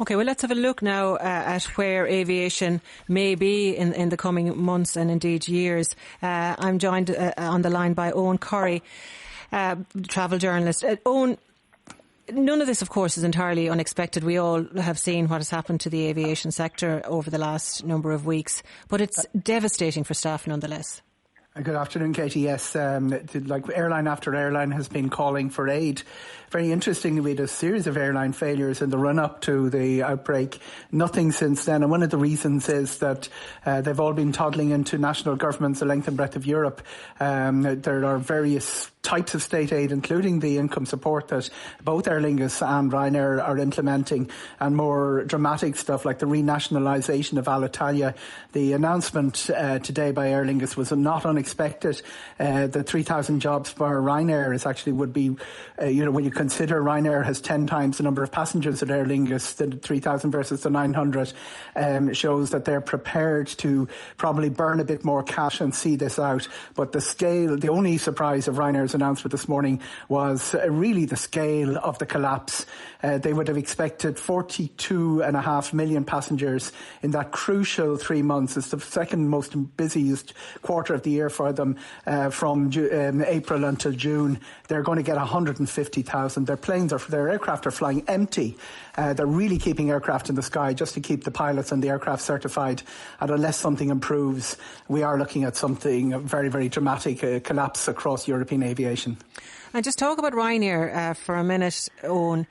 OK, well, let's have a look now at where aviation may be in the coming months and indeed years. I'm joined on the line by Eoghan Corry, travel journalist. Eoghan, none of this, of course, is entirely unexpected. We all have seen what has happened to the aviation sector over the last number of weeks, but it's devastating for staff nonetheless. Good afternoon, Katie. Yes, like airline after airline has been calling for aid. Very interestingly, we had a series of airline failures in the run-up to the outbreak. Nothing since then. And one of the reasons is that they've all been toddling into national governments the length and breadth of Europe. There are various types of state aid, including the income support that both Aer Lingus and Ryanair are implementing, and more dramatic stuff like the renationalisation of Alitalia. The announcement today by Aer Lingus was not unexpected. The 3,000 jobs for Ryanair is actually would be, when you consider Ryanair has 10 times the number of passengers at Aer Lingus, the 3,000 versus the 900, shows that they're prepared to probably burn a bit more cash and see this out. But the only surprise of Ryanair's announcement this morning was really the scale of the collapse. They would have expected 42.5 million passengers in that crucial 3 months. It's the second most busiest quarter of the year for them, from April until June. They're going to get 150,000. Their aircraft are flying empty. They're really keeping aircraft in the sky just to keep the pilots and the aircraft certified. And unless something improves, we are looking at something very, very dramatic, collapse across European aviation. And just talk about Ryanair for a minute, Eoghan.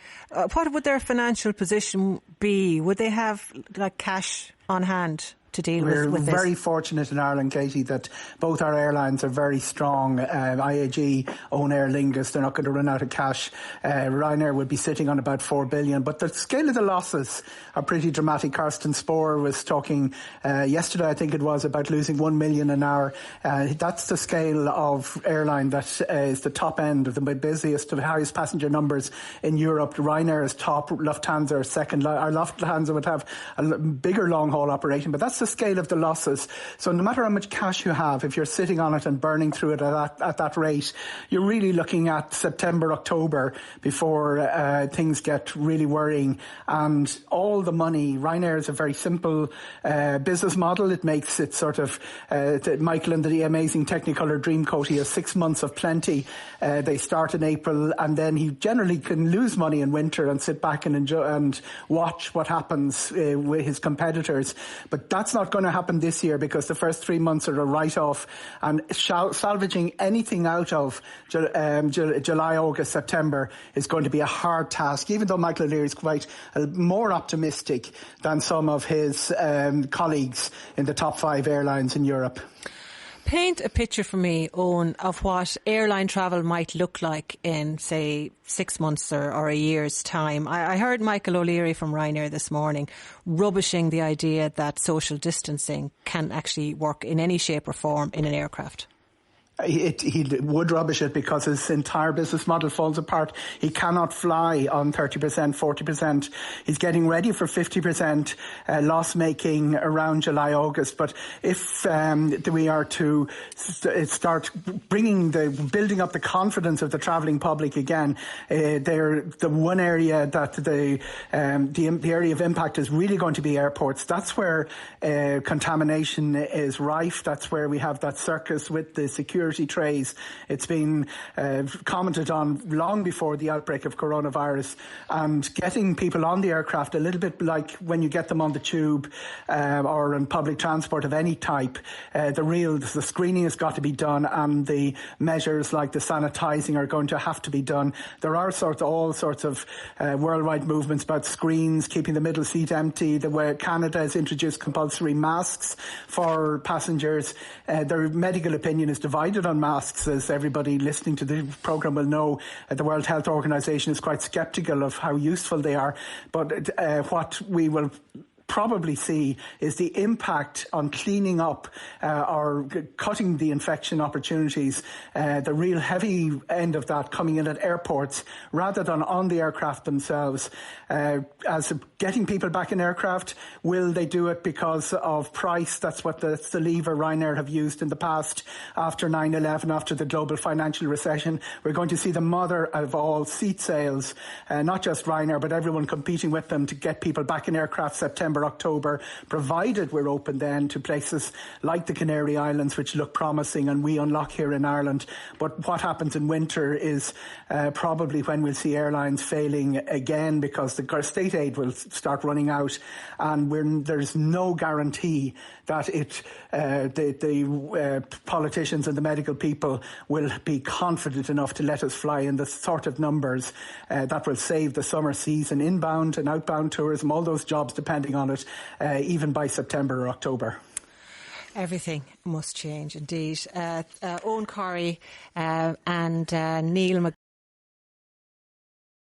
What would their financial position be? Would they have cash on hand to deal with this? We're very fortunate in Ireland, Katie, that both our airlines are very strong. IAG own Aer Lingus. They're not going to run out of cash. Ryanair would be sitting on about 4 billion. But the scale of the losses are pretty dramatic. Carsten Spohr was talking yesterday, I think it was, about losing 1 million an hour. That's the scale of airline that is the top end of the busiest, the highest passenger numbers in Europe. Ryanair is top, Lufthansa is second. Our Lufthansa would have a bigger long-haul operation, but that's the scale of the losses. So no matter how much cash you have, if you're sitting on it and burning through it at that rate, you're really looking at September, October before things get really worrying. And all the money, Ryanair is a very simple business model. It makes it sort of, Michael and the amazing Technicolor Dreamcoat, he has 6 months of plenty. They start in April, and then he generally can lose money in winter and sit back and enjoy and watch what happens with his competitors. But that's not going to happen this year, because the first 3 months are a write-off, and salvaging anything out of July, August, September is going to be a hard task, even though Michael O'Leary is quite more optimistic than some of his colleagues in the top 5 airlines in Europe. Paint a picture for me, Eoghan, of what airline travel might look like in, say, 6 months or a year's time. I heard Michael O'Leary from Ryanair this morning rubbishing the idea that social distancing can actually work in any shape or form in an aircraft. He would rubbish it because his entire business model falls apart. He cannot fly on 30%, 40%. He's getting ready for 50% loss making around July, August. But if we are to start building up the confidence of the travelling public again, they're the one area that the area of impact is really going to be airports. That's where contamination is rife. That's where we have that circus with the security trays. It's been commented on long before the outbreak of coronavirus, and getting people on the aircraft a little bit like when you get them on the tube or in public transport of any type. The screening has got to be done, and the measures like the sanitising are going to have to be done. There are all sorts of worldwide movements about screens, keeping the middle seat empty. Where Canada has introduced compulsory masks for passengers. Their medical opinion is divided on masks, as everybody listening to the programme will know. The World Health Organization is quite sceptical of how useful they are. But what we will probably see is the impact on cleaning up or cutting the infection opportunities, the real heavy end of that coming in at airports rather than on the aircraft themselves. As getting people back in aircraft, will they do it because of price? That's what the lever Ryanair have used in the past after 9/11, after the global financial recession. We're going to see the mother of all seat sales, not just Ryanair, but everyone competing with them to get people back in aircraft September, October, provided we're open then to places like the Canary Islands, which look promising, and we unlock here in Ireland. But what happens in winter is probably when we'll see airlines failing again, because the state aid will start running out, and there's no guarantee that the politicians and the medical people will be confident enough to let us fly in the sort of numbers that will save the summer season, inbound and outbound tourism, all those jobs depending on it, even by September or October. Everything must change, indeed. Eoghan Corry and Neil